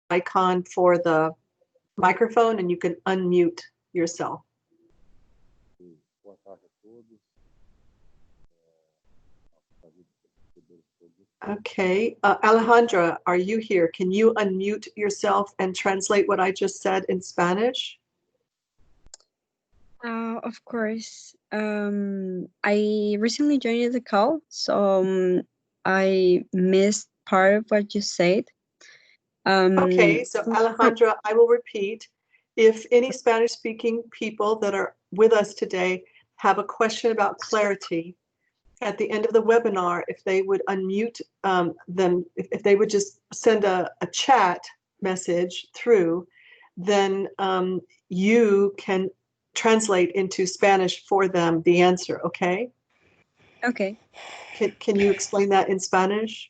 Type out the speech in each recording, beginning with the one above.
icon for the microphone and you can unmute yourself. Boa tarde a todos. Okay, Alejandra, are you here? Can you unmute yourself and translate what I just said in Spanish? Of course. I recently joined the call, so I missed part of what you said. Okay, so Alejandra, I will repeat. If any Spanish-speaking people that are with us today have a question about clarity, at the end of the webinar, if they would unmute them, if they would just send a chat message through, then you can translate into Spanish for them the answer, okay? Okay. Can you explain that in Spanish?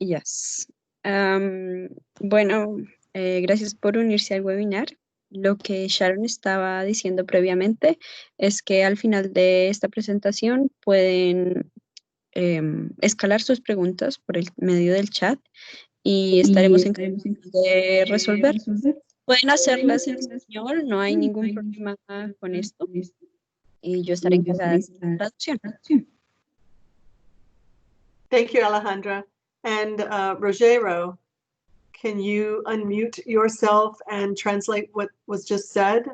Yes. Bueno, gracias por unirse al webinar. Lo que Sharon estaba diciendo previamente es que al final de esta presentación pueden escalar sus preguntas por el medio del chat y estaremos encantados de resolver. Pueden hacerlas en español, no hay ningún problema con esto. Y yo estaré encargada de hacer la traducción. Thank you, Alejandra. And Rogero, can you unmute yourself and translate what was just said?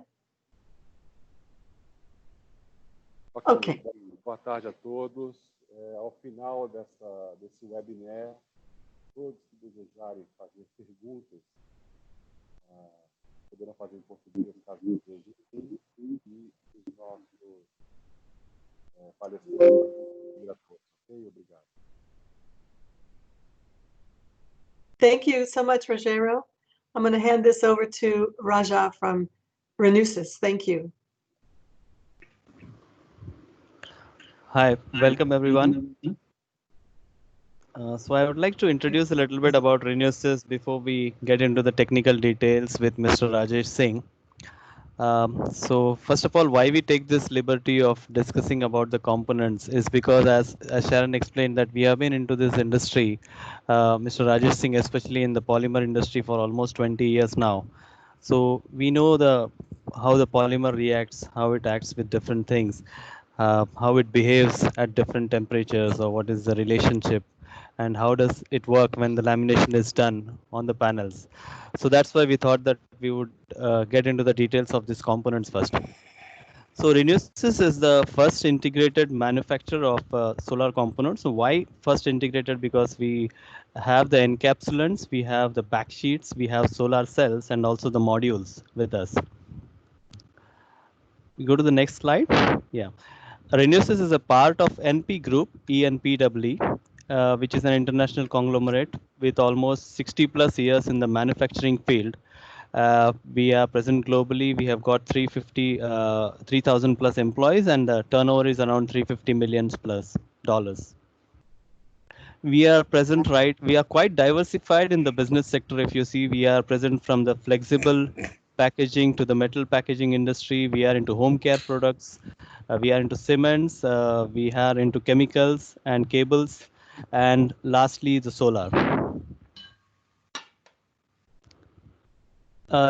Okay. Boa tarde a todos. Ao final desse webinar, todos que desejarem fazer perguntas poderão fazer em português, caso desejem, e os nossos palestrantes vão a todos. Ok? Obrigado. Thank you so much, Rogero. I'm going to hand this over to Raja from Renusis. Thank you. Hi, welcome everyone. So I would like to introduce a little bit about Renusis before we get into the technical details with Mr. Rajesh Singh. So first of all, why we take this liberty of discussing about the components is because as Sharon explained that we have been into this industry, Mr. Rajesh Singh, especially in the polymer industry for almost 20 years now. So we know how the polymer reacts, how it acts with different things, how it behaves at different temperatures, or what is the relationship, and how does it work when the lamination is done on the panels. So that's why we thought that we would get into the details of these components first. So Renusis is the first integrated manufacturer of solar components. So why first integrated? Because we have the encapsulants, we have the backsheets, we have solar cells, and also the modules with us. We go to the next slide. Yeah. Renusis is a part of NP Group, ENPWE, which is an international conglomerate with almost 60 plus years in the manufacturing field. We are present globally. We have got 3,000 plus employees, and the turnover is around $350 million plus. We are present, right? We are quite diversified in the business sector. If you see, we are present from the flexible packaging to the metal packaging industry. We are into home care products. We are into cements. We are into chemicals and cables. And lastly, the solar.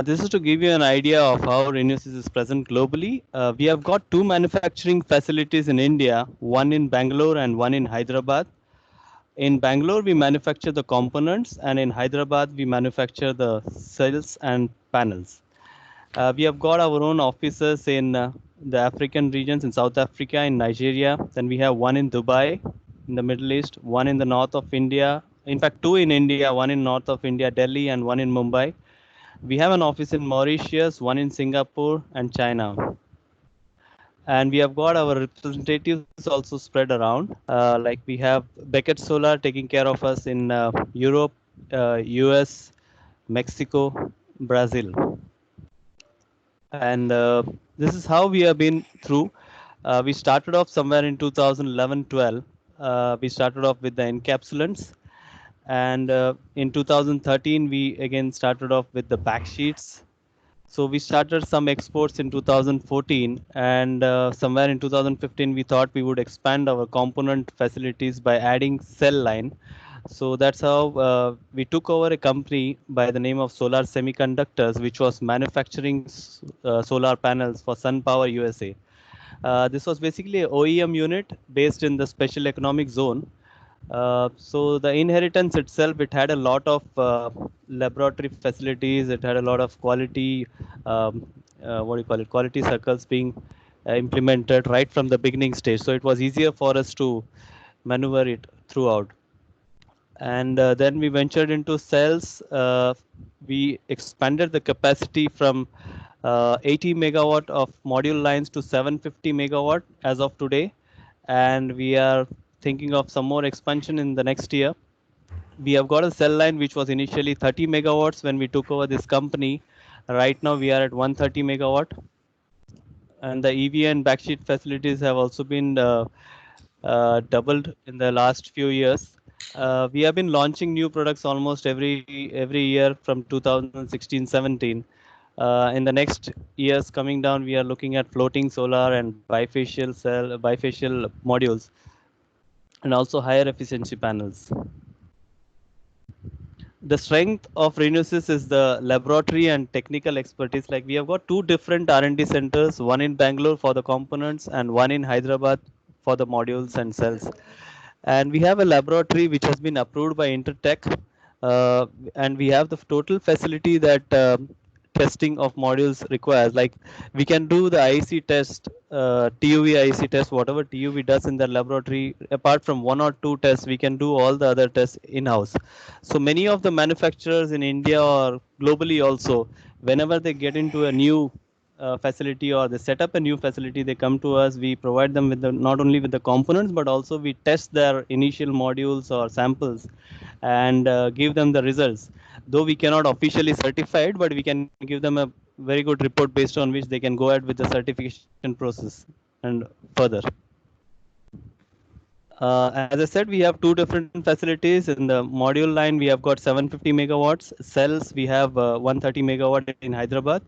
This is to give you an idea of how Renusis is present globally. We have got two manufacturing facilities in India, one in Bangalore and one in Hyderabad. In Bangalore, we manufacture the components, and in Hyderabad, we manufacture the cells and panels. We have got our own offices in the African regions, in South Africa, in Nigeria. Then we have one in Dubai, in the Middle East, one in the north of India. In fact, two in India, one in north of India, Delhi, and one in Mumbai. We have an office in Mauritius, one in Singapore and China. And we have got our representatives also spread around. Like we have Beckett Solar taking care of us in Europe, US, Mexico, Brazil. And this is how we have been through. We started off somewhere in 2011-12. We started off with the encapsulants. And in 2013, we again started off with the back sheets. So we started some exports in 2014, and somewhere in 2015, we thought we would expand our component facilities by adding cell line. So that's how we took over a company by the name of Solar Semiconductors, which was manufacturing solar panels for SunPower USA. This was basically an OEM unit based in the special economic zone. So the inheritance itself, it had a lot of laboratory facilities. It had a lot of quality, quality circles being implemented right from the beginning stage. So it was easier for us to maneuver it throughout. And then we ventured into cells. We expanded the capacity from 80 megawatt of module lines to 750 megawatt as of today. And we are thinking of some more expansion in the next year. We have got a cell line which was initially 30 megawatts when we took over this company. Right now we are at 130 megawatt. And the EV and backsheet facilities have also been doubled in the last few years. We have been launching new products almost every year from 2016-17. In the next years coming down, we are looking at floating solar and bifacial modules, and also higher efficiency panels. The strength of Renewsys is the laboratory and technical expertise. Like we have got two different R&D centers, one in Bangalore for the components and one in Hyderabad for the modules and cells. And we have a laboratory which has been approved by Intertech, and we have the total facility that testing of modules requires. Like we can do the IC test, TUV IC test, whatever TUV does in the laboratory. Apart from one or two tests, we can do all the other tests in-house. So many of the manufacturers in India or globally also, whenever they get into a new facility or they set up a new facility, they come to us. We provide them with not only with the components, but also we test their initial modules or samples and give them the results. Though we cannot officially certify it, but we can give them a very good report based on which they can go ahead with the certification process and further. As I said, we have two different facilities. In the module line, we have got 750 megawatts. Cells, we have 130 megawatt in Hyderabad.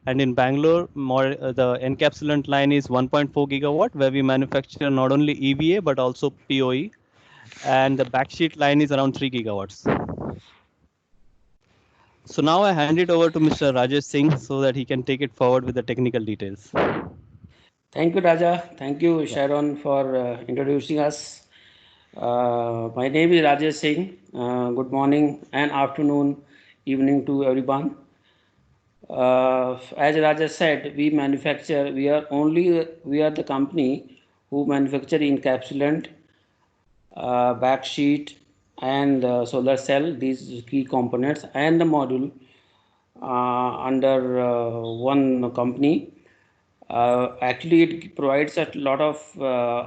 And in Bangalore, the encapsulant line is 1.4 gigawatt, where we manufacture not only EVA, but also POE. And the backsheet line is around 3 gigawatts. So now I hand it over to Mr. Rajesh Singh so that he can take it forward with the technical details. Thank you, Raja. Thank you, Sharon, for introducing us. My name is Rajesh Singh. Good morning and afternoon, evening to everyone. As Raja said, we are the company who manufacture encapsulant, backsheet, and solar cell, these key components, and the module under one company. Actually, it provides a lot of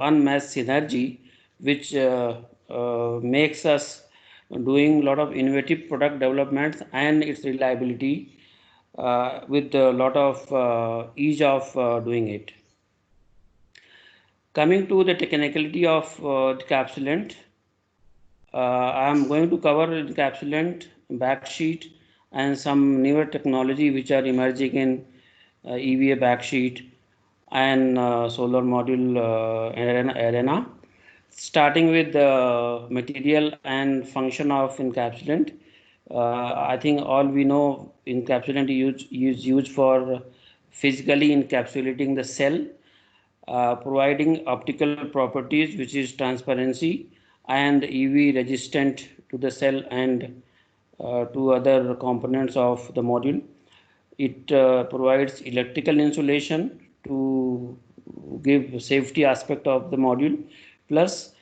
unmatched synergy, which makes us doing a lot of innovative product developments and its reliability with a lot of ease of doing it. Coming to the technicality of encapsulant, I am going to cover encapsulant, backsheet, and some newer technology which are emerging in EVA backsheet and solar module arena. Starting with the material and function of encapsulant. I think all we know encapsulant is used for physically encapsulating the cell, providing optical properties, which is transparency and UV resistant to the cell and to other components of the module. It provides electrical insulation to give safety aspect of the module, plus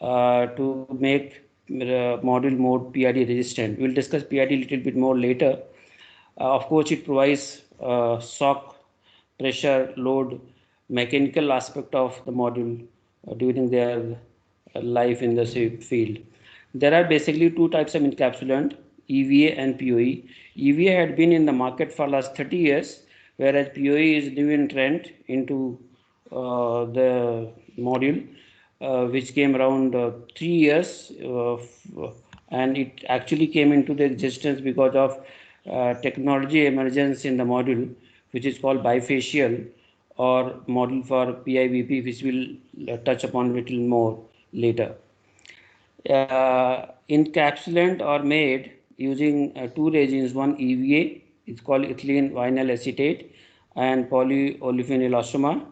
to make module more PID resistant. We'll discuss PID a little bit more later. Of course, it provides shock, pressure, load, mechanical aspect of the module during their life in the field. There are basically two types of encapsulant, EVA and POE. EVA had been in the market for last 30 years, whereas POE is new entrant into the module, which came around 3 years, and it actually came into the existence because of technology emergence in the module, which is called bifacial or module for PIVP, which we'll touch upon a little more later. Encapsulant are made using two resins, one EVA, it's called ethylene vinyl acetate, and polyolefin elastomer.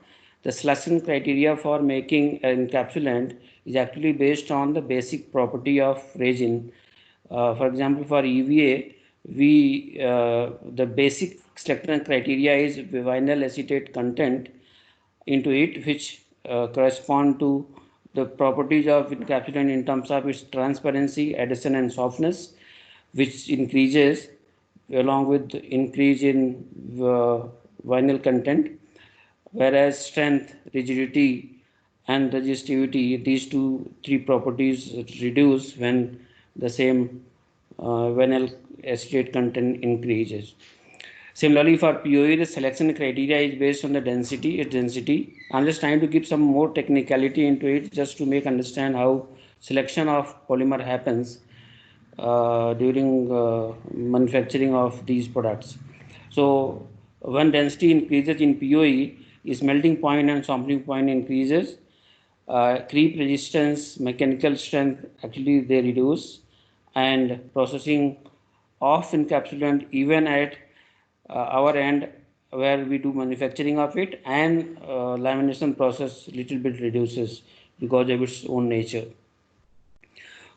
The selection criteria for making an encapsulant is actually based on the basic property of resin. For example, for EVA, the basic selection criteria is vinyl acetate content into it, which correspond to the properties of encapsulant in terms of its transparency, adhesion, and softness, which increases along with increase in vinyl content, whereas strength, rigidity, and resistivity, these three properties reduce when the same vinyl acetate content increases. Similarly, for POE, the selection criteria is based on the density. I'm just trying to give some more technicality into it just to make understand how selection of polymer happens during manufacturing of these products. So when density increases in POE, its melting point and sampling point increases. Creep resistance, mechanical strength, actually they reduce, and processing of encapsulant even at our end where we do manufacturing of it, and lamination process little bit reduces because of its own nature.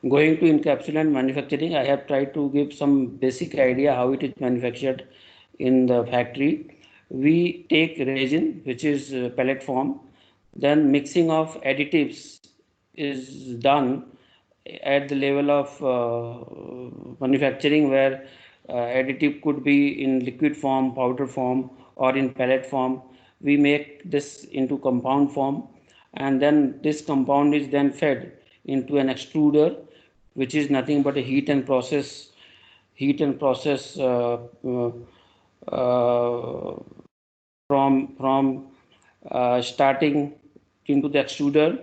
Going to encapsulant manufacturing, I have tried to give some basic idea how it is manufactured in the factory. We take resin, which is pellet form, then mixing of additives is done at the level of manufacturing, where additive could be in liquid form, powder form, or in pellet form. We make this into compound form, and then this compound is then fed into an extruder, which is nothing but a heat and process from starting into the extruder,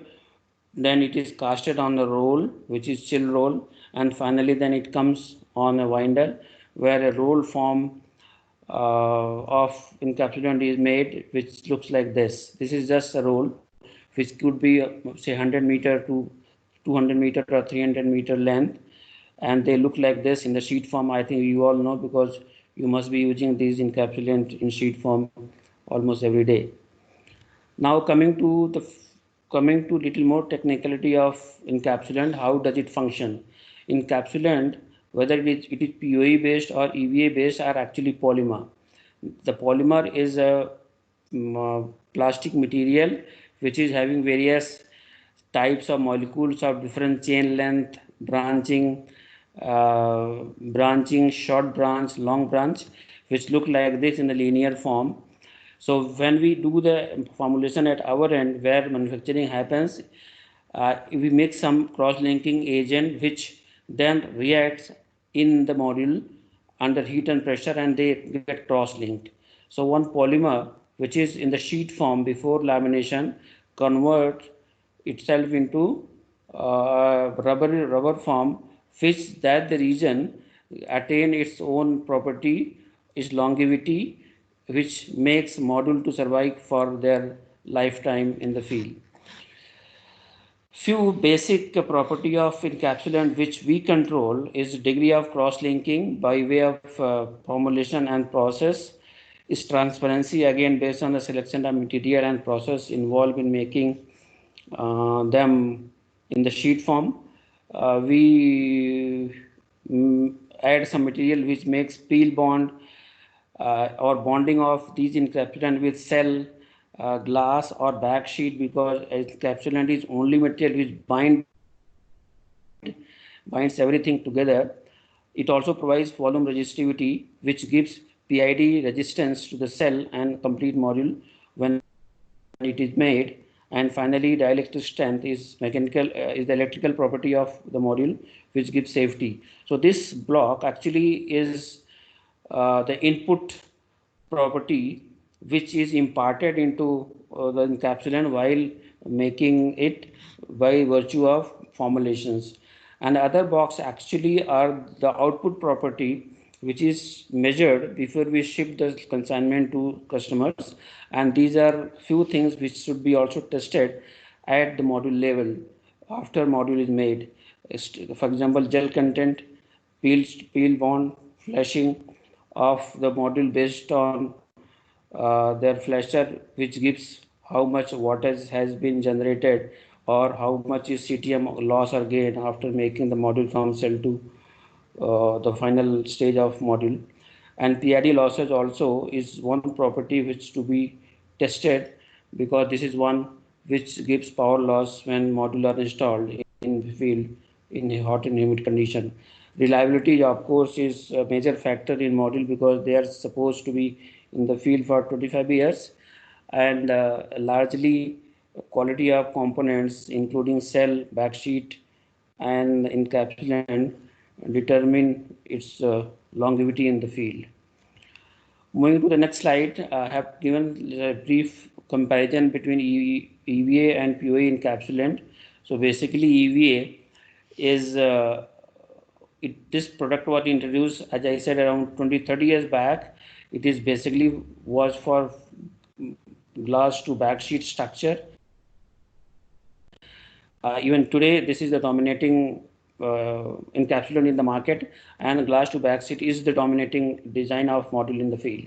then it is casted on a roll, which is chill roll, and finally then it comes on a winder, where a roll form of encapsulant is made, which looks like this. This is just a roll, which could be say 100 meter to 200 meter or 300 meter length, and they look like this in the sheet form. I think you all know, because you must be using these encapsulant in sheet form almost every day. Now coming to little more technicality of encapsulant, how does it function? Encapsulant, whether it is POE based or EVA based, are actually polymer. The polymer is a plastic material which is having various types of molecules of different chain length, branching, short branch, long branch, which look like this in the linear form. So when we do the formulation at our end, where manufacturing happens, we make some cross-linking agent, which then reacts in the module under heat and pressure, and they get cross-linked. So one polymer, which is in the sheet form before lamination, converts itself into rubber form, which that the region attain its own property, its longevity, which makes module to survive for their lifetime in the field. Few basic property of encapsulant which we control is degree of cross-linking by way of formulation and process, is transparency, again based on the selection of material and process involved in making them in the sheet form. We add some material which makes peel bond or bonding of these encapsulant with cell, glass or back sheet, because encapsulant is only material which binds everything together. It also provides volume resistivity, which gives PID resistance to the cell and complete module when it is made. And finally, dielectric strength is is the electrical property of the module, which gives safety. So this block actually is the input property which is imparted into the encapsulant while making it by virtue of formulations. And the other box actually are the output property, which is measured before we ship the consignment to customers. And these are few things which should be also tested at the module level after module is made. For example, gel content, peel bond, flashing of the module based on their flasher, which gives how much wattage has been generated or how much is CTM loss or gain after making the module from cell to the final stage of module. And PID losses also is one property which to be tested, because this is one which gives power loss when module are installed in the field in a hot and humid condition. Reliability, of course, is a major factor in module because they are supposed to be in the field for 25 years, and largely quality of components including cell, backsheet and encapsulant determine its longevity in the field. Moving to the next slide, I have given a brief comparison between EVA and POA encapsulant. So basically EVA is this product was introduced, as I said, around 20-30 years back. It is basically was for glass to backsheet structure. Even today, this is the dominating encapsulant in the market, and glass to backsheet is the dominating design of module in the field.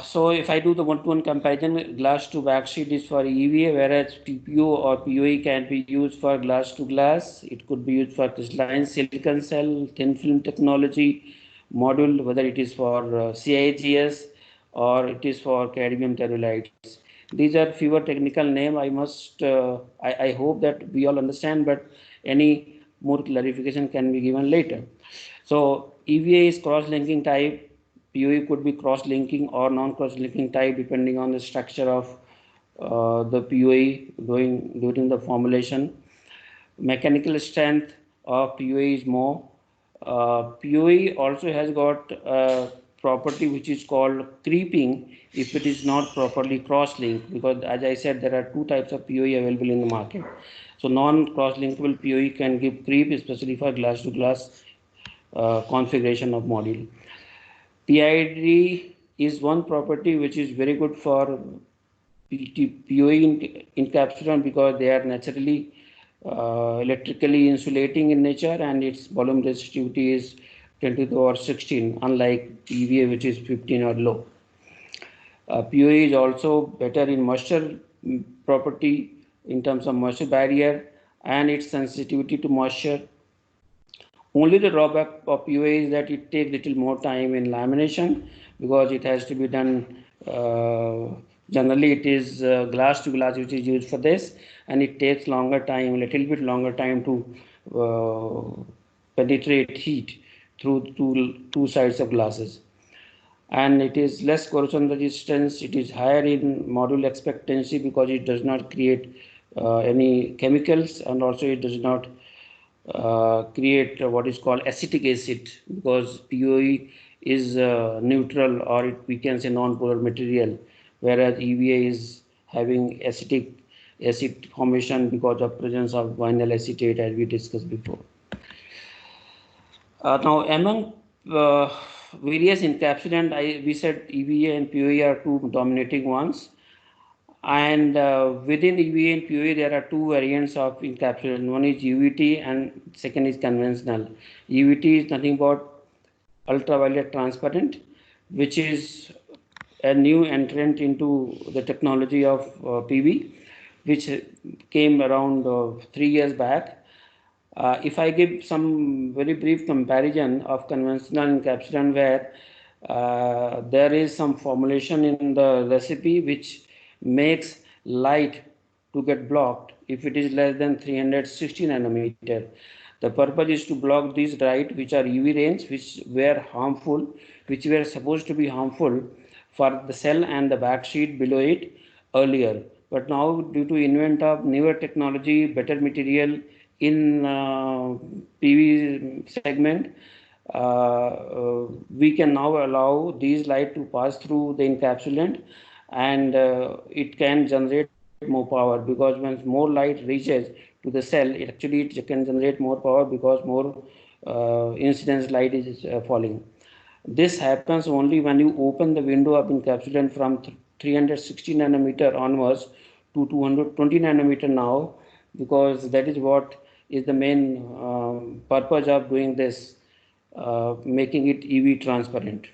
So if I do the one-to-one comparison, glass to backsheet is for EVA, whereas TPO or POE can be used for glass to glass. It could be used for crystalline silicon cell, thin film technology module, whether it is for CIGS or it is for cadmium tellurides. These are fewer technical name. I hope that we all understand, but any more clarification can be given later. So EVA is cross-linking type. POE could be cross-linking or non-cross-linking type depending on the structure of the POE during the formulation. Mechanical strength of POE is more. POE also has got a property which is called creeping if it is not properly cross-linked, because as I said, there are two types of POE available in the market. So non-cross-linkable POE can give creep, especially for glass-to-glass configuration of module. PID is one property which is very good for POE encapsulant because they are naturally electrically insulating in nature, and its volume resistivity is 10 to the power 16, unlike EVA which is 15 or low. POE is also better in moisture property in terms of moisture barrier and its sensitivity to moisture. Only the drawback of POA is that it takes little more time in lamination because it has to be done. Generally, it is glass to glass which is used for this, and it takes longer time, little bit longer time to penetrate heat through two sides of glasses. And it is less corrosion resistance. It is higher in module expectancy because it does not create any chemicals, and also it does not create what is called acetic acid, because POE is neutral, or we can say non-polar material, whereas EVA is having acetic acid formation because of presence of vinyl acetate, as we discussed before. Now among various encapsulant, we said EVA and POE are two dominating ones. And within EVA and POE, there are two variants of encapsulation. One is UVT and second is conventional. UVT is nothing but ultraviolet transparent, which is a new entrant into the technology of PV, which came around 3 years back. If I give some very brief comparison of conventional encapsulant, where there is some formulation in the recipe which makes light to get blocked if it is less than 360 nanometer. The purpose is to block these light which are UV rays, which were harmful, which were supposed to be harmful for the cell and the backsheet below it earlier. But now, due to invent of newer technology, better material in PV segment, we can now allow these light to pass through the encapsulant, and it can generate more power, because when more light reaches to the cell, it can generate more power because more incidence light is falling. This happens only when you open the window of encapsulant from 360 nanometer onwards to 220 nanometer now, because that is what is the main purpose of doing this, making it EV transparent.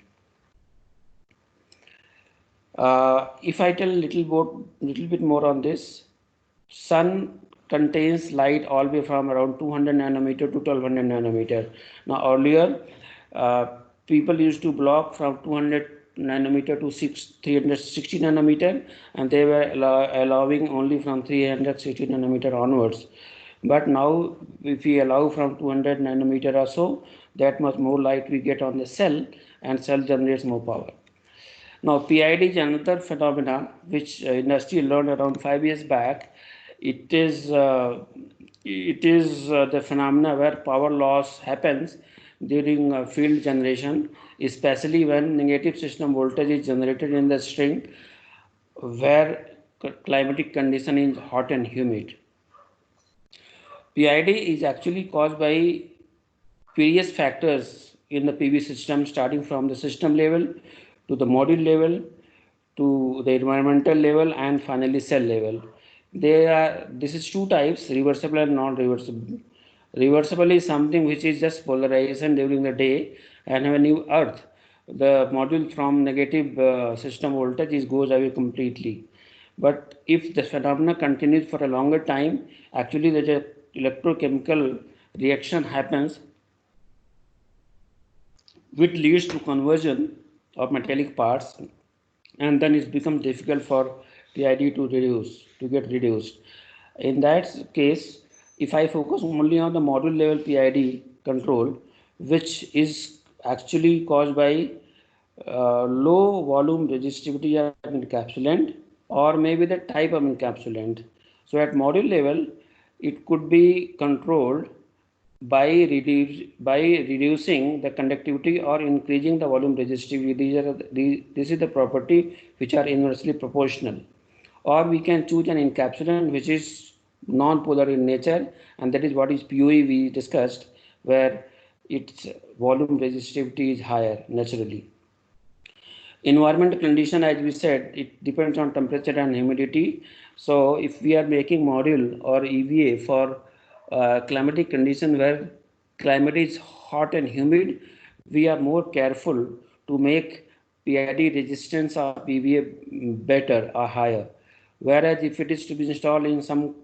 If I tell little bit more on this, sun contains light all the way from around 200 nanometer to 1200 nanometer. Now earlier, people used to block from 200 nanometer to 360 nanometer, and they were allowing only from 360 nanometer onwards. But now if we allow from 200 nanometer or so, that much more light we get on the cell, and cell generates more power. Now, PID is another phenomenon which industry learned around 5 years back. It is the phenomena where power loss happens during field generation, especially when negative system voltage is generated in the string where climatic condition is hot and humid. PID is actually caused by various factors in the PV system, starting from the system level to the module level to the environmental level and finally cell level. This is two types, reversible and non-reversible. Reversible is something which is just polarization during the day, and when you earth, the module from negative system voltage goes away completely. But if the phenomena continues for a longer time, actually the electrochemical reaction happens which leads to conversion of metallic parts, and then it becomes difficult for PID to get reduced. In that case, if I focus only on the module level PID control, which is actually caused by low volume resistivity of encapsulant or maybe the type of encapsulant. So at module level, it could be controlled by reducing the conductivity or increasing the volume resistivity. This is the property which are inversely proportional. Or we can choose an encapsulant which is non-polar in nature, and that is what is POE we discussed, where its volume resistivity is higher naturally. Environmental condition, as we said, it depends on temperature and humidity. So if we are making module or EVA for climatic condition where climate is hot and humid, we are more careful to make PID resistance of EVA better or higher. Whereas if it is to be installed in some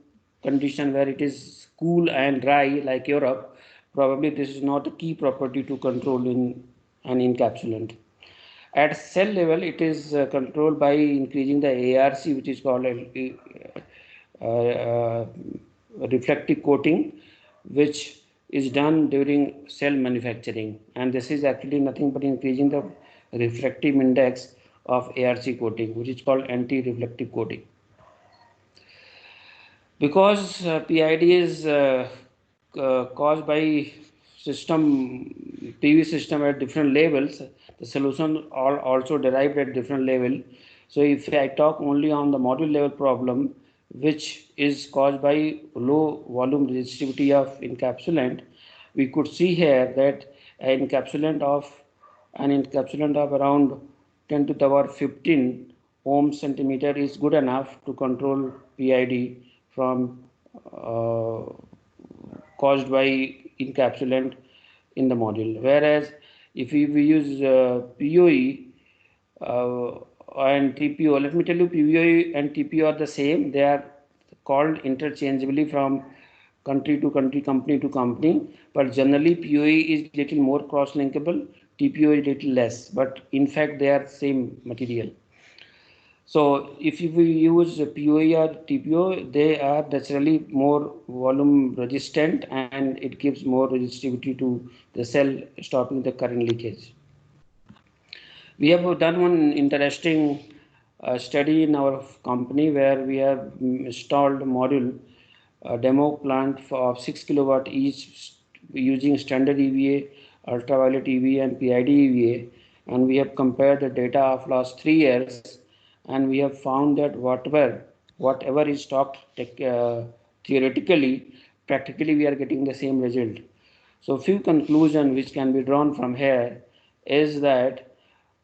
condition where it is cool and dry like Europe, probably this is not a key property to control in an encapsulant. At cell level, it is controlled by increasing the ARC, which is called reflective coating, which is done during cell manufacturing. And this is actually nothing but increasing the refractive index of ARC coating, which is called anti-reflective coating. Because PID is caused by PV system at different levels, the solution are also derived at different level. So if I talk only on the module level problem, which is caused by low volume resistivity of encapsulant, we could see here that an encapsulant of around 10 to the power 15 ohm centimeter is good enough to control PID from caused by encapsulant in the module. Whereas if we use POE and TPO, let me tell you, POE and TPO are the same. They are called interchangeably from country to country, company to company, but generally POE is little more cross-linkable, TPO is little less, but in fact they are same material. So if we use POE or TPO, they are naturally more volume resistant and it gives more resistivity to the cell, stopping the current leakage. We have done one interesting study in our company where we have installed module demo plant of 6 kilowatt each using standard EVA, ultraviolet EVA and PID EVA, and we have compared the data of last 3 years, and we have found that whatever is talked theoretically, practically we are getting the same result. So few conclusions which can be drawn from here is that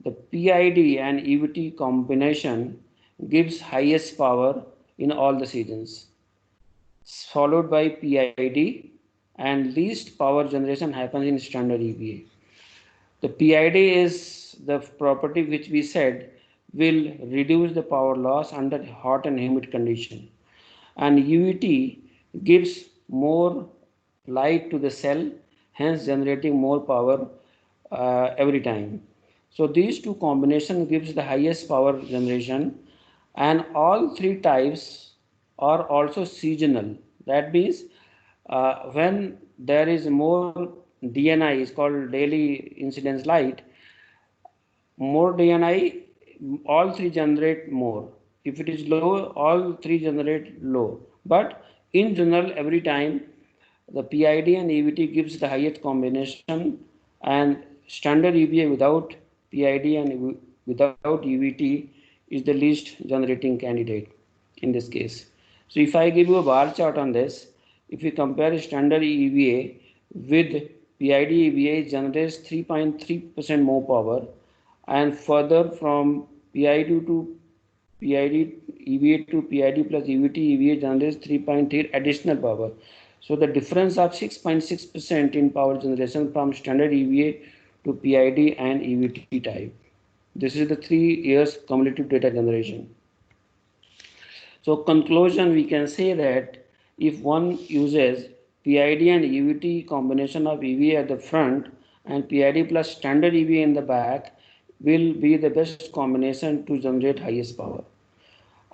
the PID and EVT combination gives highest power in all the seasons, followed by PID and least power generation happens in standard EVA. The PID is the property which we said will reduce the power loss under hot and humid condition, and UVT gives more light to the cell, hence generating more power every time. So these two combination gives the highest power generation, and all three types are also seasonal. That means when there is more DNI, is called daily incidence light, more DNI, all three generate more. If it is low, all three generate low. But in general, every time the PID and EVT gives the highest combination, and standard EVA without PID and without EVT is the least generating candidate in this case. So if I give you a bar chart on this, if you compare standard EVA with PID EVA, it generates 3.3% more power, and further from PID to PID EVA to PID plus EVT EVA generates 3.3 additional power. So the difference of 6.6% in power generation from standard EVA to PID and EVT type. This is the 3 years cumulative data generation. So conclusion, we can say that if one uses PID and EVT combination of EVA at the front and PID plus standard EVA in the back will be the best combination to generate highest power.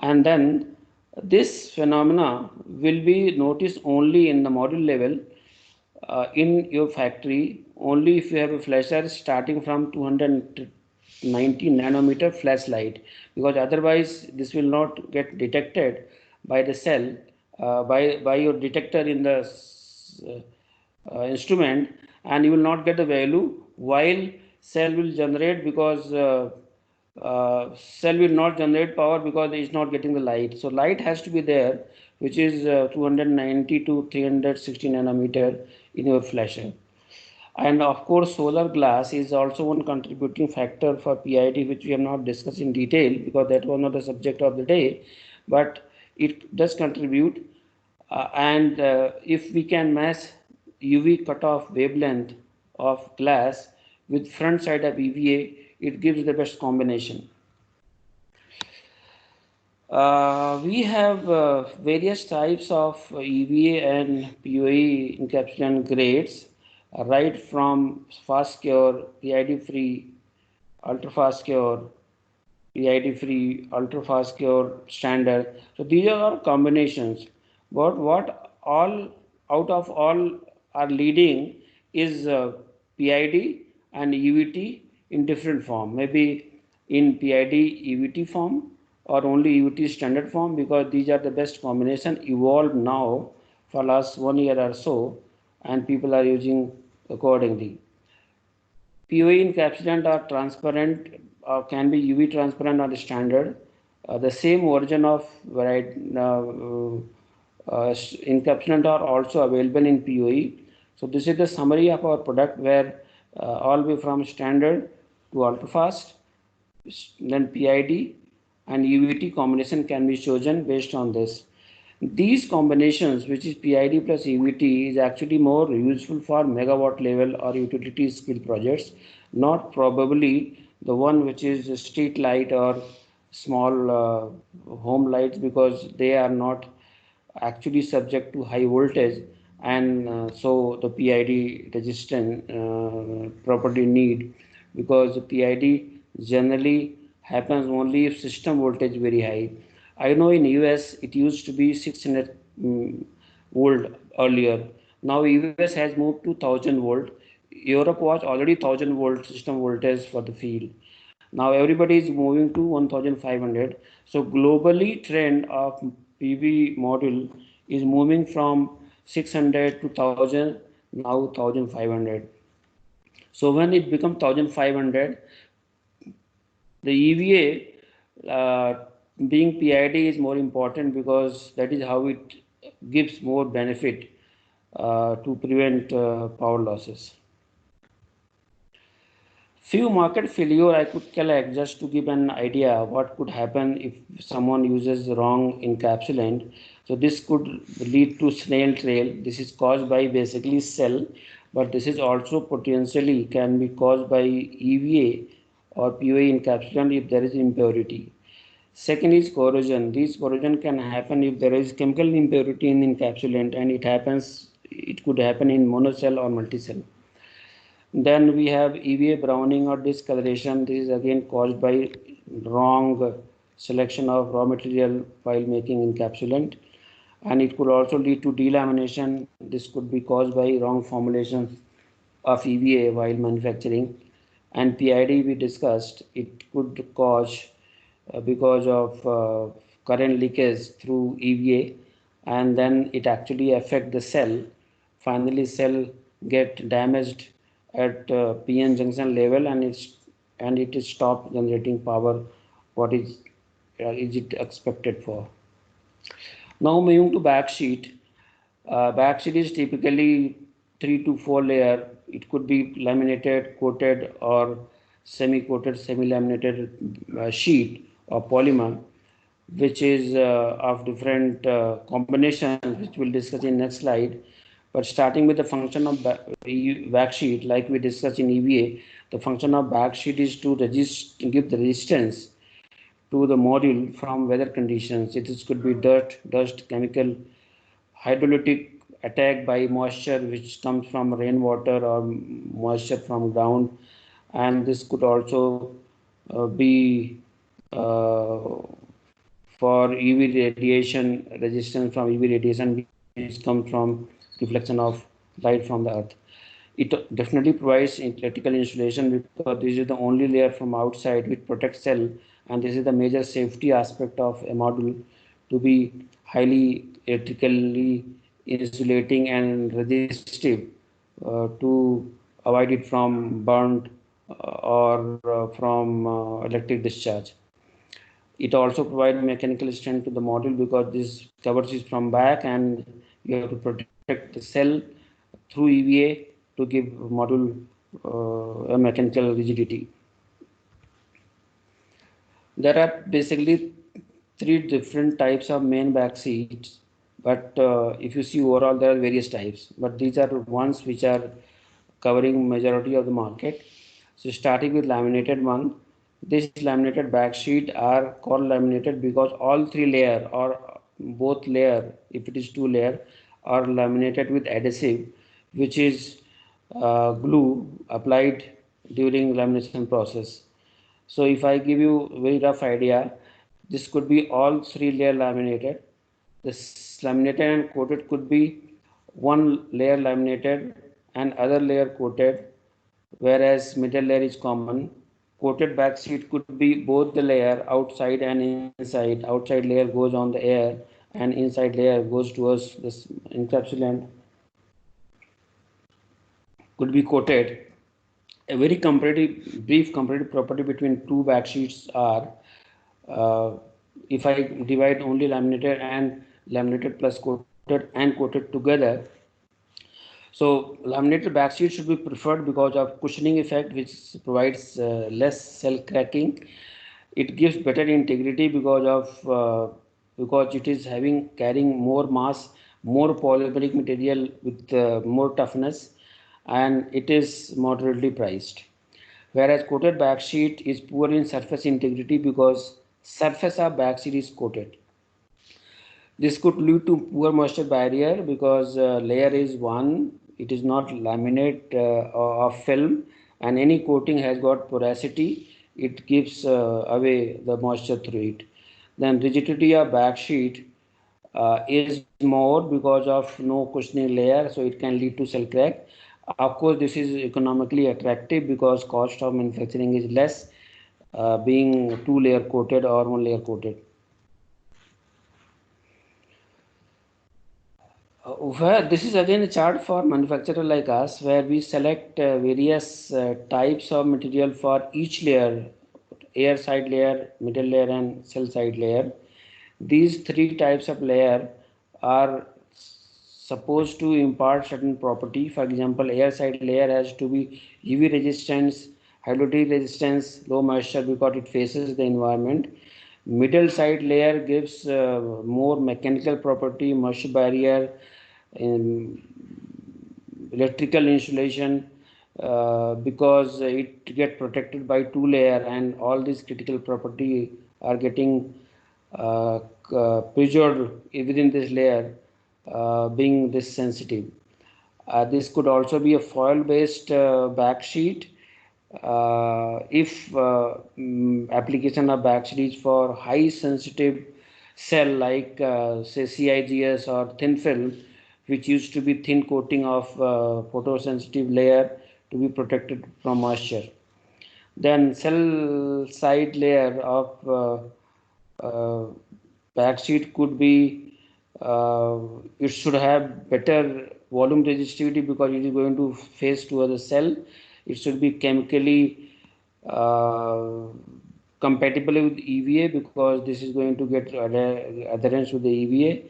And then this phenomena will be noticed only in the module level in your factory, only if you have a flasher starting from 290 nanometer flashlight, because otherwise this will not get detected by the cell, by your detector in the instrument, and you will not get the value while cell will generate, because cell will not generate power because it is not getting the light. So light has to be there, which is 290 to 360 nanometer in your flasher. And of course, solar glass is also one contributing factor for PID, which we have not discussed in detail because that was not the subject of the day, but it does contribute. And if we can match UV cutoff wavelength of glass with front side of EVA, it gives the best combination. We have various types of EVA and POE encapsulant grades, right from fast cure, PID free, ultra fast cure, PID free, ultra fast cure, standard. So these are combinations. But what all out of all are leading is PID and EVT in different form. Maybe in PID EVT form or only EVT standard form, because these are the best combination evolved now for last 1 year or so, and people are using accordingly. POE encapsulant are transparent, can be UV transparent or standard. The same version of encapsulant are also available in POE. So this is the summary of our product, where all way from standard to ultra fast, then PID and UVT combination can be chosen based on this. These combinations, which is PID plus EVT, is actually more useful for megawatt level or utility scale projects, not probably the one which is street light or small home lights, because they are not actually subject to high voltage, and so the PID resistance property need, because the PID generally happens only if system voltage very high. I know in US it used to be 600 volt earlier. Now US has moved to 1000 volt. Europe was already 1000 volt system voltage for the field. Now everybody is moving to 1500. So globally trend of PV module is moving from 600 to 1000, now 1500. So when it becomes 1500, the EVA being PID is more important, because that is how it gives more benefit to prevent power losses. Few market failure I could collect just to give an idea what could happen if someone uses the wrong encapsulant. So this could lead to snail trail. This is caused by basically cell, but this is also potentially can be caused by EVA or POA encapsulant if there is impurity. Second is corrosion. This corrosion can happen if there is chemical impurity in encapsulant, and it could happen in monocell or multicell. Then we have EVA browning or discoloration. This is again caused by wrong selection of raw material while making encapsulant, and it could also lead to delamination. This could be caused by wrong formulation of EVA while manufacturing. And PID we discussed, it could cause because of current leakage through EVA, and then it actually affect the cell. Finally, cell get damaged at PN junction level, and it is stop generating power. What is it expected for? Now moving to backsheet. Backsheet is typically 3 to 4 layer. It could be laminated, coated, or semi-coated, semi-laminated sheet or polymer, which is of different combinations, which we'll discuss in next slide. But starting with the function of backsheet, like we discussed in EVA, the function of backsheet is to give the resistance to the module from weather conditions. It could be dirt, dust, chemical, hydrolytic attack by moisture which comes from rainwater or moisture from ground, and this could also be for UV radiation, resistance from UV radiation which comes from reflection of light from the earth. It definitely provides electrical insulation because this is the only layer from outside which protects cell, and this is the major safety aspect of a module, to be highly electrically insulating and resistive to avoid it from burnt or from electric discharge. It also provides mechanical strength to the module because this covers it from back, and you have to protect the cell through EVA to give module a mechanical rigidity. There are basically 3 different types of main backsheets, but if you see overall there are various types, but these are ones which are covering majority of the market. So starting with laminated one, this laminated backsheet are called laminated because all 3 layer or both layer, if it is 2 layer, are laminated with adhesive, which is glue applied during lamination process. So if I give you a very rough idea, this could be all 3 layer laminated. This laminated and coated could be 1 layer laminated and other layer coated, whereas middle layer is common. Coated backsheet could be both the layer outside and inside. Outside layer goes on the air and inside layer goes towards this encapsulant. Could be coated. A very brief comparative property between 2 backsheets are, if I divide only laminated and laminated plus coated and coated together, so laminated backsheet should be preferred because of cushioning effect, which provides less cell cracking. It gives better integrity because it is carrying more mass, more polymeric material with more toughness, and it is moderately priced. Whereas coated backsheet is poor in surface integrity because surface of backsheet is coated. This could lead to poor moisture barrier because layer is one, it is not laminate of film, and any coating has got porosity, it gives away the moisture through it. Then rigidity of backsheet is more because of no cushioning layer, so it can lead to cell crack. Of course, this is economically attractive because cost of manufacturing is less, being 2 layer coated or 1 layer coated. This is again a chart for manufacturer like us, where we select various types of material for each layer: air side layer, middle layer, and cell side layer. These 3 types of layer are supposed to impart certain property. For example, air side layer has to be UV resistance, hydrology resistance, low moisture because it faces the environment. Middle side layer gives more mechanical property, moisture barrier, electrical insulation, because it get protected by two layer, and all these critical property are getting preserved within this layer, being this sensitive. This could also be a foil based backsheet. If application of backsheet is for high sensitive cell like say CIGS or thin film, which used to be thin coating of photosensitive layer to be protected from moisture. Then cell side layer of backsheet could be, it should have better volume resistivity because it is going to face towards the cell. It should be chemically compatible with EVA because this is going to get adherence with the EVA,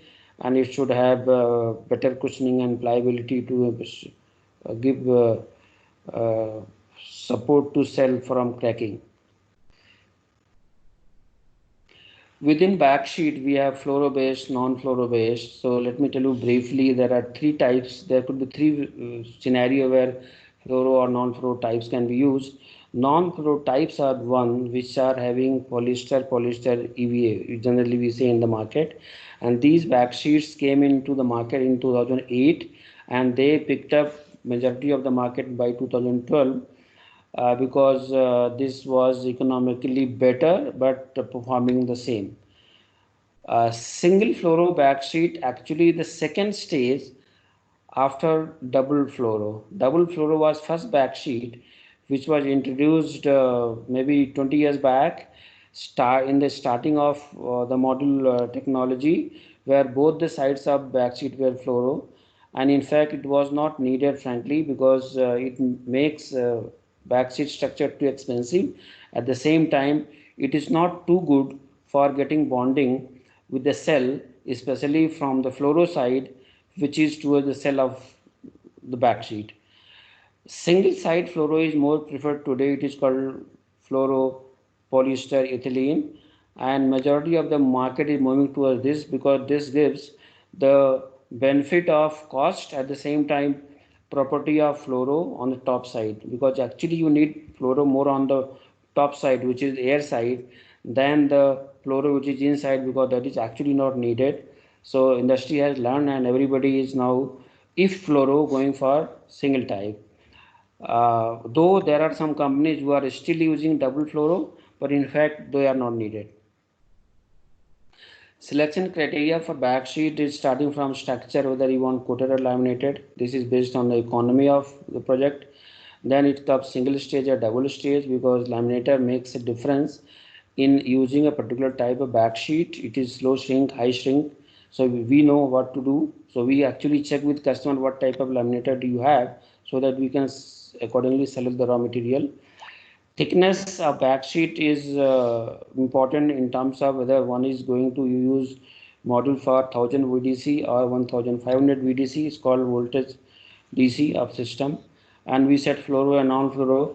and it should have better cushioning and pliability to give support to cell from cracking. Within backsheet, we have fluoro-based, non-fluoro-based. So let me tell you briefly, there are three types. There could be three scenario where fluoro or non-fluoro types can be used. Non-fluoro types are one which are having polyester EVA, generally we say in the market. And these backsheets came into the market in 2008, and they picked up majority of the market by 2012. Because this was economically better but performing the same. Single fluoro backsheet, actually the second stage after double fluoro. Double fluoro was first backsheet which was introduced maybe 20 years back, in the starting of the module technology, where both the sides of backsheet were fluoro, and in fact it was not needed frankly because it makes backsheet structure too expensive. At the same time, it is not too good for getting bonding with the cell, especially from the fluoro side, which is towards the cell of the backsheet. Single side fluoro is more preferred today. It is called fluoro polyester ethylene, and majority of the market is moving towards this because this gives the benefit of cost, at the same time property of fluoro on the top side, because actually you need fluoro more on the top side, which is air side, than the fluoro which is inside, because that is actually not needed. So industry has learned, and everybody is now, if fluoro, going for single type. Though there are some companies who are still using double fluoro, but in fact they are not needed. Selection criteria for backsheet is starting from structure, whether you want coated or laminated. This is based on the economy of the project. Then it comes single stage or double stage, because laminator makes a difference in using a particular type of backsheet. It is slow shrink, high shrink. So we know what to do. So we actually check with customer what type of laminator do you have, so that we can accordingly select the raw material. Thickness of backsheet is important in terms of whether one is going to use module for 1000 VDC or 1500 VDC. It's called voltage DC of system. And we set fluoro and non-fluoro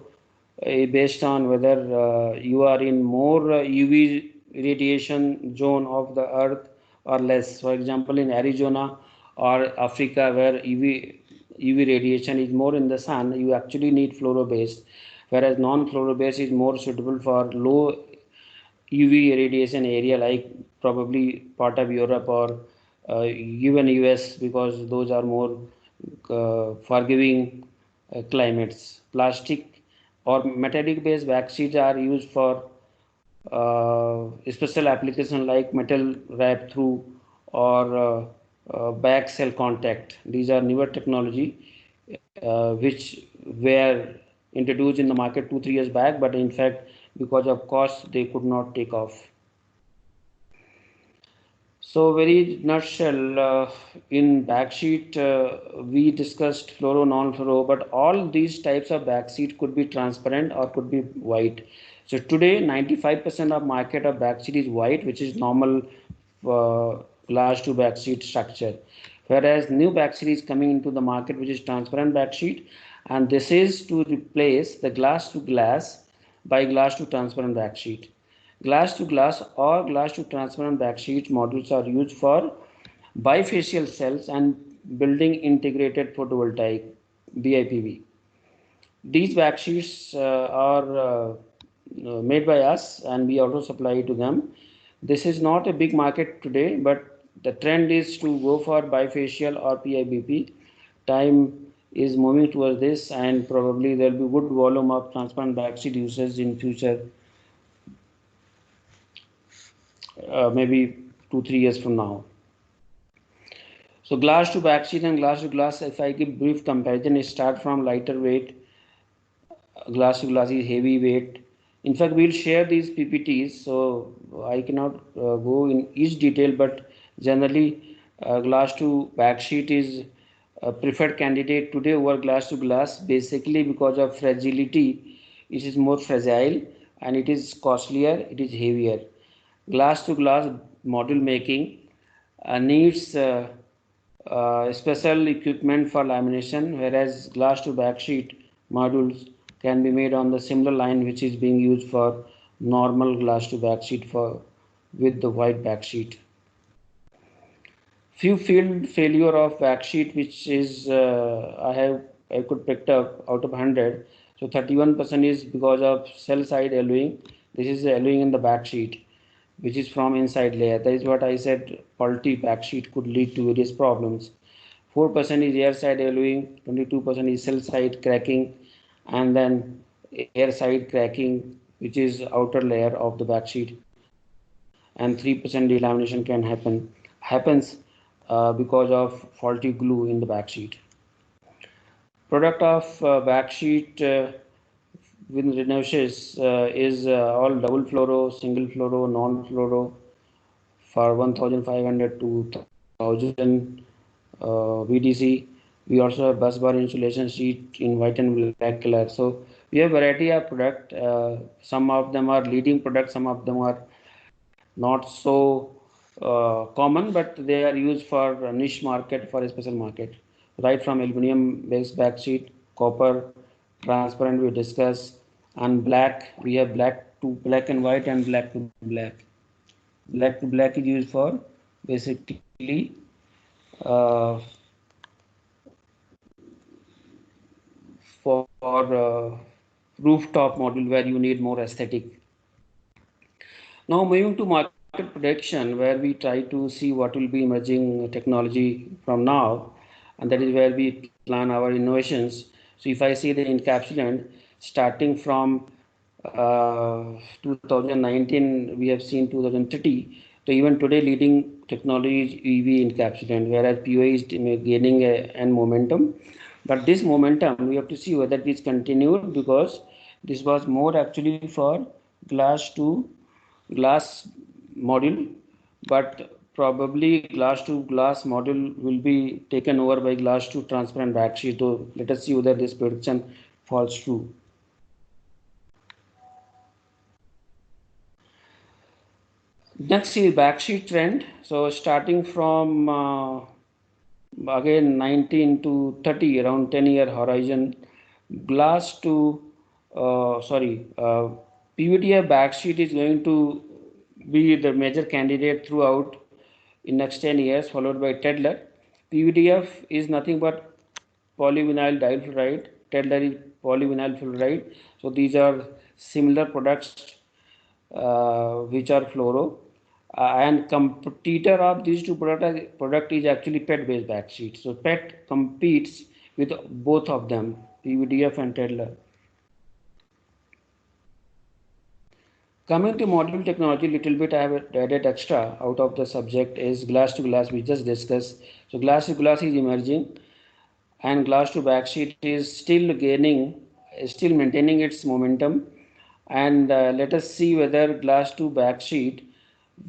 based on whether you are in more UV radiation zone of the earth or less. For example, in Arizona or Africa, where UV radiation is more in the sun, you actually need fluoro based, whereas non-fluoro based is more suitable for low UV radiation area, like probably part of Europe or even US, because those are more forgiving climates. Plastic or metallic based backsheets are used for special application like metal wrap through or back cell contact. These are newer technology which were introduced in the market 2-3 years back, but in fact because of cost they could not take off. So very nutshell, in backsheet we discussed fluoro, non-fluoro, but all these types of backsheet could be transparent or could be white. So today 95% of market of backsheet is white, which is normal large to backsheet structure, whereas new backsheet is coming into the market which is transparent backsheet, and this is to replace the glass to glass by glass to transparent backsheet. Glass to glass or glass to transparent backsheet modules are used for bifacial cells and building integrated photovoltaic BIPV. These backsheets are made by us and we also supply to them. This is not a big market today, but the trend is to go for bifacial or PIBP. Time is moving towards this, and probably there will be good volume of transparent backsheet usage in future, maybe 2-3 years from now. So glass to backsheet and glass to glass, if I give brief comparison, it start from lighter weight. Glass to glass is heavy weight. In fact, we'll share these PPTs, so I cannot go in each detail, but generally glass to backsheet is a preferred candidate today over glass to glass, basically because of fragility. It is more fragile and it is costlier, it is heavier. Glass to glass module making needs special equipment for lamination, whereas glass to backsheet modules can be made on the similar line which is being used for normal glass to backsheet for with the white backsheet. Few field failure of backsheet which is I could pick up out of 100. So 31% is because of cell side alloying. This is the alloying in the backsheet, which is from inside layer. That is what I said, faulty backsheet could lead to various problems. 4% is air side alloying, 22% is cell side cracking, and then air side cracking, which is outer layer of the backsheet, and 3% delamination can happens because of faulty glue in the backsheet. Product of backsheet with Renosys is all double fluoro, single fluoro, non-fluoro for 1500 to 1000 VDC. We also have bus bar insulation sheet in white and black color. So we have variety of product. Some of them are leading products, some of them are not so common, but they are used for a niche market, for a special market. Right from aluminum based backsheet, copper, transparent we discuss, and black. We have black to black and white and black to black. Black to black is used for basically for rooftop module where you need more aesthetic. Now moving to market prediction, where we try to see what will be emerging technology from now, and that is where we plan our innovations. So if I see the encapsulant starting from 2019, we have seen 2030. So even today, leading technology is EV encapsulant, whereas POA is gaining an momentum. But this momentum, we have to see whether it is continued, because this was more actually for glass to glass module, but probably glass to glass module will be taken over by glass to transparent backsheet. So let us see whether this prediction falls true. Next is backsheet trend. So starting from again 19 to 30, around 10-year horizon, glass to PVDF backsheet is going to be the major candidate throughout in next 10 years, followed by Tedlar. PVDF is nothing but polyvinyl difluoride. Tedlar is polyvinyl fluoride. So these are similar products which are fluoro. And competitor of these two product is actually PET based backsheet. So PET competes with both of them, PVDF and Tedlar. Coming to module technology, little bit I have added extra out of the subject is glass to glass we just discussed. So glass to glass is emerging, and glass to backsheet is still maintaining its momentum. And let us see whether glass to backsheet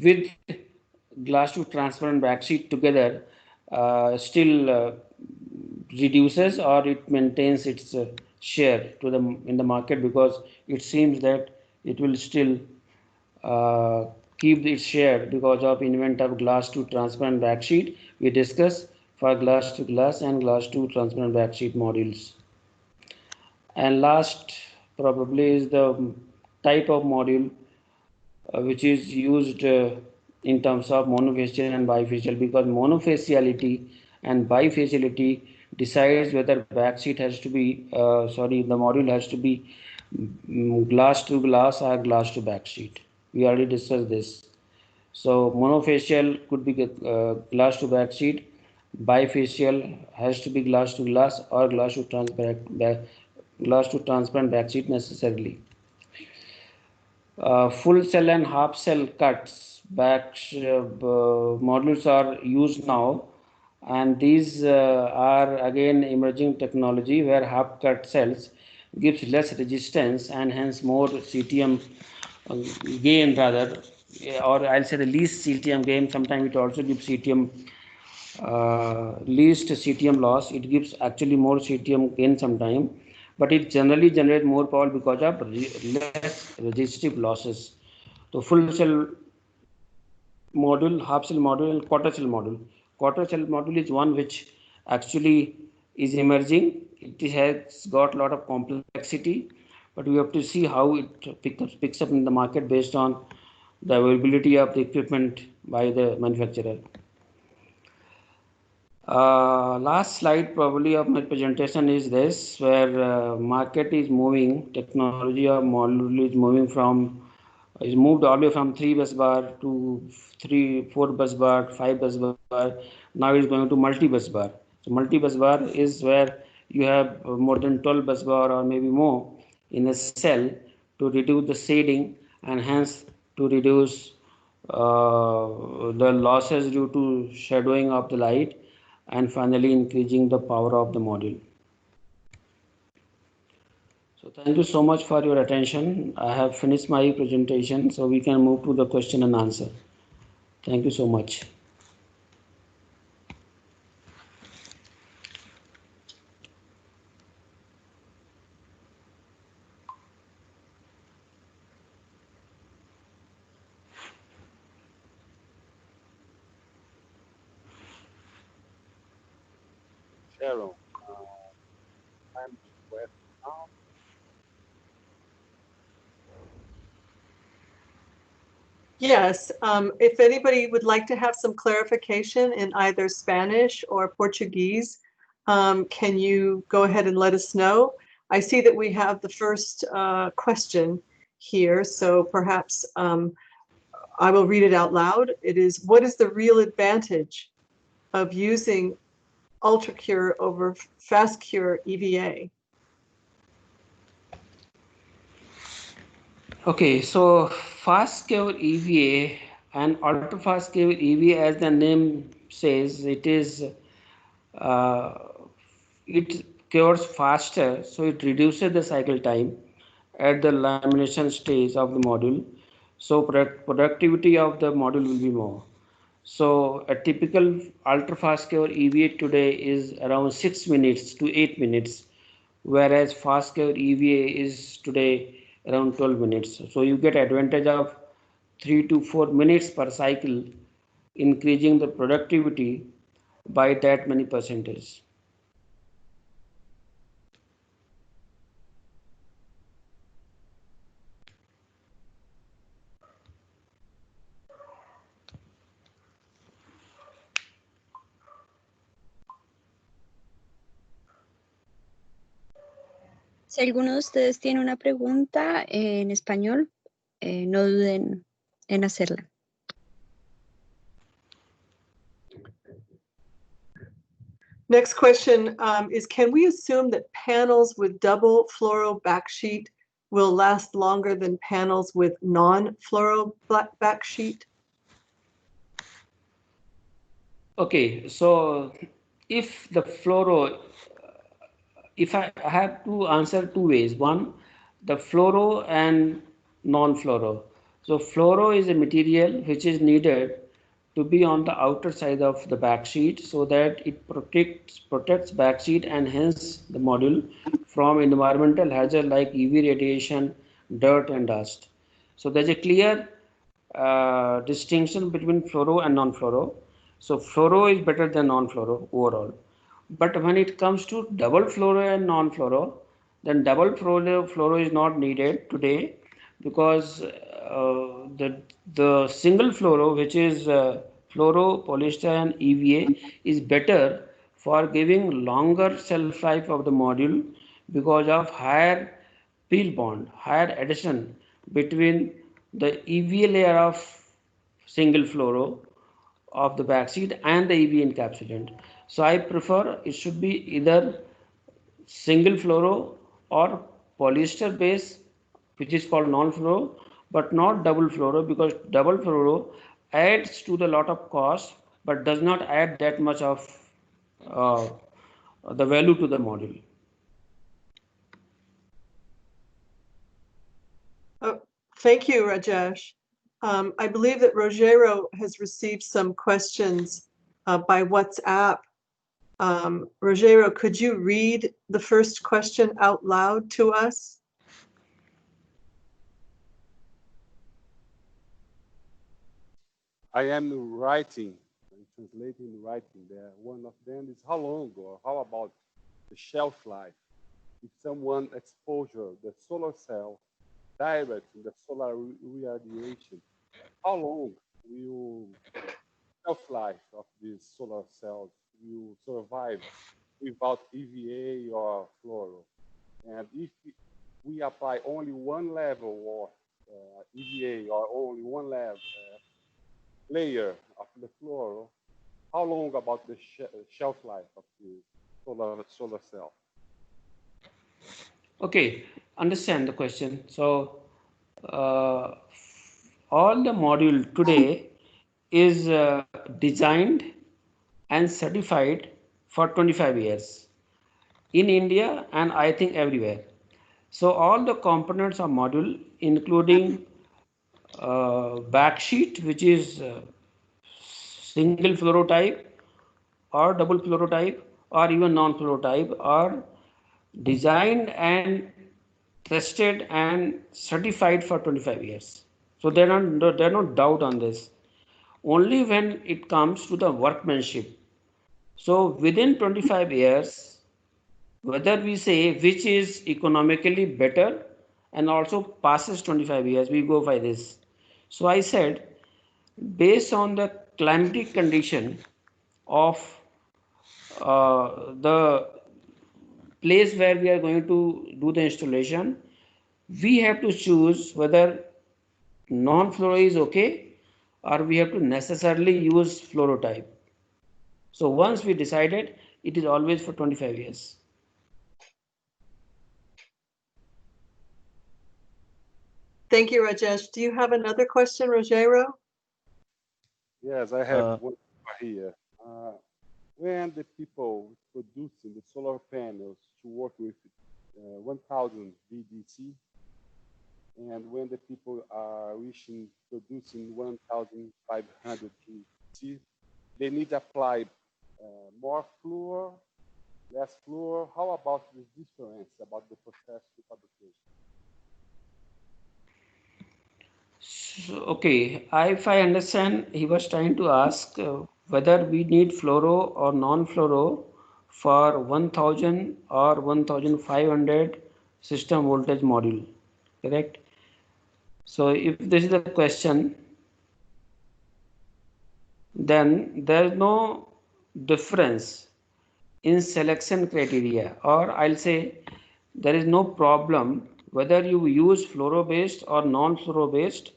with glass to transparent backsheet together still reduces or it maintains its share in the market, because it seems that it will still keep its share because of invent of glass to transparent backsheet we discuss for glass to glass and glass to transparent backsheet modules. And last probably is the type of module which is used in terms of monofacial and bifacial, because monofaciality and bifaciality decides whether backsheet has to be the module has to be glass to glass or glass to backsheet. We already discussed this. So monofacial could be glass to backsheet, bifacial has to be glass to glass or glass to transparent backsheet necessarily. Full cell and half cell cuts modules are used now, and these are again emerging technology where half cut cells gives less resistance and hence more CTM gain rather, or I'll say the least CTM gain. Sometimes it also gives CTM least CTM loss. It gives actually more CTM gain sometime, but it generally generates more power because of less resistive losses. So full cell module, half cell module, and quarter cell module. Quarter cell module is one which actually is emerging. It has got a lot of complexity, but we have to see how it picks up in the market based on the availability of the equipment by the manufacturer. Last slide probably of my presentation is this, where market is moving, technology of module is moving from, is moved all the way from 3 bus bar to 4 bus bar, 5 bus bar. Now it's going to multi-bus bar. So multi-bus bar is where you have more than 12 bus bar or maybe more in a cell to reduce the shading and hence to reduce the losses due to shadowing of the light, and finally increasing the power of the module. So thank you so much for your attention. I have finished my presentation, so we can move to the question and answer. Thank you so much. Sharon, I'm request now. Yes, if anybody would like to have some clarification in either Spanish or Portuguese, can you go ahead and let us know? I see that we have the first question here, so perhaps I will read it out loud. It is, what is the real advantage of using UltraCure over FastCure EVA? Okay, so FastCure EVA and ultra FastCure EVA, as the name says, it cures faster, so it reduces the cycle time at the lamination stage of the module. So productivity of the module will be more. So a typical ultra FastCure EVA today is around 6 minutes to 8 minutes, whereas FastCure EVA is today around 12 minutes. So you get advantage of 3 to 4 minutes per cycle, increasing the productivity by that many percentage. Si alguno de ustedes tiene una pregunta en español, no duden en hacerla. Next question is, can we assume that panels with double fluoro backsheet will last longer than panels with non-fluoro backsheet? Okay, so if the fluoro, if I have to answer two ways. One, the fluoro and non-fluoro. So fluoro is a material which is needed to be on the outer side of the backsheet so that it protects backsheet and hence the module from environmental hazard like UV radiation, dirt and dust. So there's a clear distinction between fluoro and non-fluoro. So fluoro is better than non-fluoro overall. But when it comes to double fluoro and non-fluoro, then double fluoro is not needed today, because the single fluoro, which is fluoro, polyester and EVA, is better for giving longer shelf life of the module because of higher peel bond, higher addition between the EVA layer of single fluoro of the backseat and the EVA encapsulant. So I prefer it should be either single fluoro or polyester base, which is called non-fluoro, but not double fluoro, because double fluoro adds to the lot of cost but does not add that much of uh, the value to the module. Oh, thank you, Rajesh. I believe that Rogero has received some questions by WhatsApp. Rogero, could you read the first question out loud to us? I am writing, I'm translating writing there. One of them is how long or how about the shelf life? If someone exposure the solar cell direct in the solar radiation, how long will shelf life of these solar cells will survive without EVA or fluoro? And if we apply only one level of EVA or only one layer of the fluoro, how long about the shelf life of the solar cell? Okay, understand the question. So uh, all the module today is designed and certified for 25 years in India and I think everywhere. So all the components of module, including backsheet, which is single fluoro type or double fluoro type or even non-fluoro type, are designed and tested and certified for 25 years. So there are no doubt on this. Only when it comes to the workmanship. So within 25 years, whether we say which is economically better and also passes 25 years, we go by this. So I said, based on the climatic condition of the place where we are going to do the installation, we have to choose whether non-fluoro is okay or we have to necessarily use fluoro type. So once we decided, it is always for 25 years. Thank you, Rajesh. Do you have another question, Rogero? Yes, I have one here. When the people producing the solar panels to work with 1000 VDC, and when the people are wishing producing 1500 VDC, they need to apply more fluor, less fluor. How about this difference about the process to fabrication? So, okay, if I understand, he was trying to ask whether we need fluoro or non-fluoro for 1000 or 1500 system voltage module, correct? So if this is the question, then there is no difference in selection criteria, or I'll say there is no problem whether you use fluoro based or non-fluoro based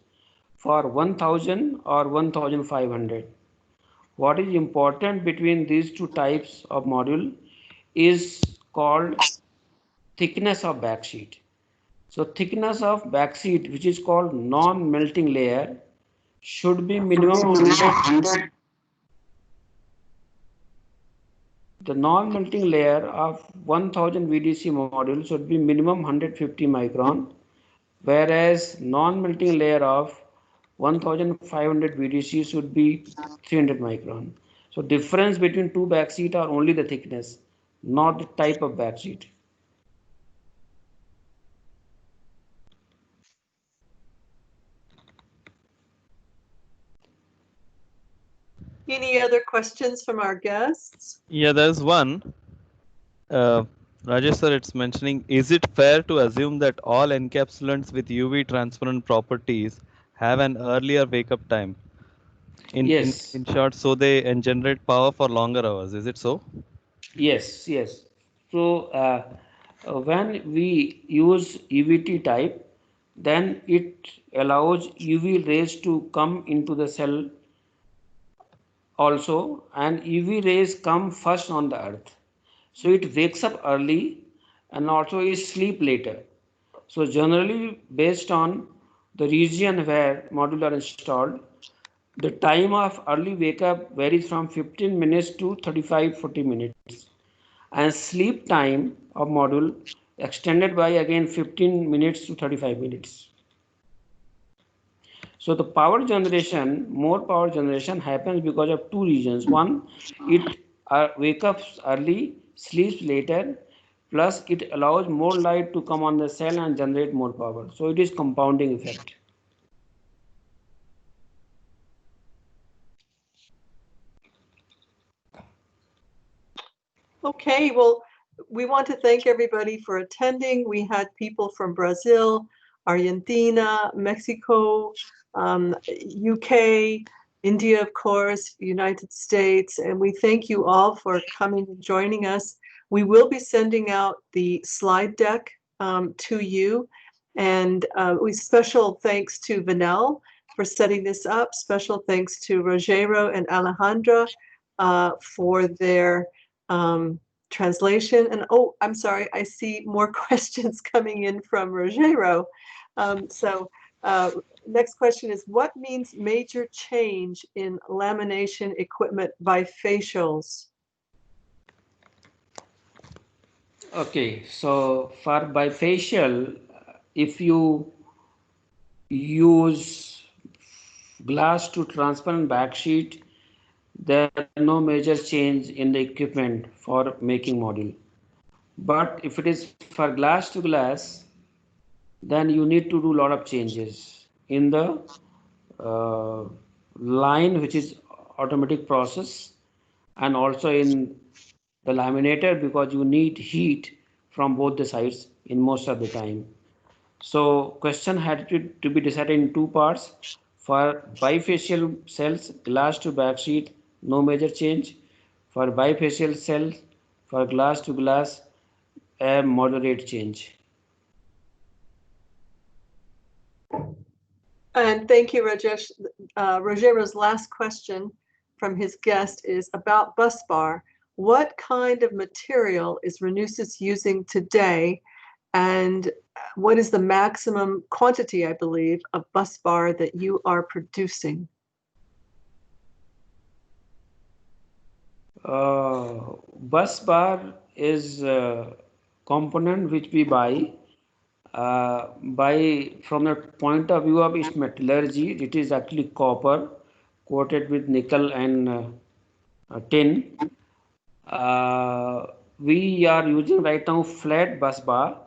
for 1000 or 1500. What is important between these two types of module is called thickness of backsheet. So thickness of backsheet, which is called non-melting layer, should be minimum 100. The non-melting layer of 1000 VDC module should be minimum 150 micron, whereas non-melting layer of 1500 VDC should be 300 micron. So difference between two backsheet are only the thickness, not the type of backsheet. Any other questions from our guests? Yeah, there's one. Rajesh sir, it's mentioning, is it fair to assume that all encapsulants with UV transparent properties have an earlier wake up time? Yes, In short, so they generate power for longer hours. Is it so? yes. So when we use UVT type, then it allows UV rays to come into the cell also, and UV rays come first on the earth. So it wakes up early and also is sleep later. So generally based on the region where module are installed, the time of early wake up varies from 15 minutes to 35-40 minutes, and sleep time of module extended by again 15 minutes to 35 minutes. So the power generation, more power generation happens because of two reasons. One, it wake up early, sleeps later, plus it allows more light to come on the cell and generate more power. So it is compounding effect. Okay, well, we want to thank everybody for attending. We had people from Brazil, Argentina, Mexico, UK, India, of course, United States, and we thank you all for coming and joining us. We will be sending out the slide deck to you, and special thanks to Vanel for setting this up. Special thanks to Rogero and Alejandra for their translation. And oh, I'm sorry, I see more questions coming in from Rogero. Next question is, what means major change in lamination equipment bifacials? Okay, so for bifacial, if you use glass to transparent backsheet, there are no major change in the equipment for making module. But if it is for glass to glass, then you need to do a lot of changes in the line, which is automatic process, and also in the laminator, because you need heat from both the sides in most of the time. So question had to be decided in two parts. For bifacial cells, glass to backsheet, no major change. For bifacial cells, for glass to glass, a moderate change. And thank you, Rajesh. Rogero's last question from his guest is about bus bar. What kind of material is Renewsys using today, and what is the maximum quantity, I believe, of bus bar that you are producing? Bus bar is a component which we buy from the point of view of its metallurgy. It is actually copper coated with nickel and tin. We are using right now flat bus bar,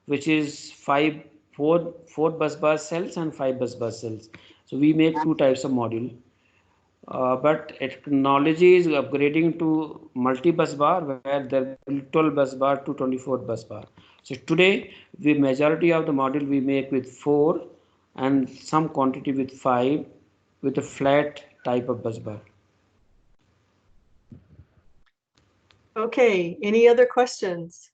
which is four bus bar cells and 5 bus bar cells. So we make two types of module. But technology is upgrading to multi-bus bar, where there will be 12 bus bar to 24 bus bar. So today, the majority of the module we make with 4 and some quantity with 5 with a flat type of bus bar. Okay, any other questions?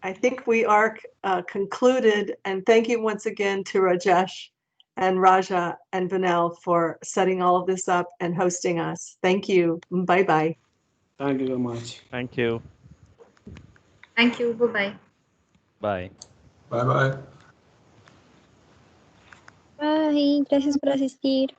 I think we are concluded, and thank you once again to Rajesh and Raja and Vanel for setting all of this up and hosting us. Thank you. Bye-bye. Thank you very much. Thank you. Thank you. Bye-bye. Bye. Bye bye. Bye, gracias por asistir.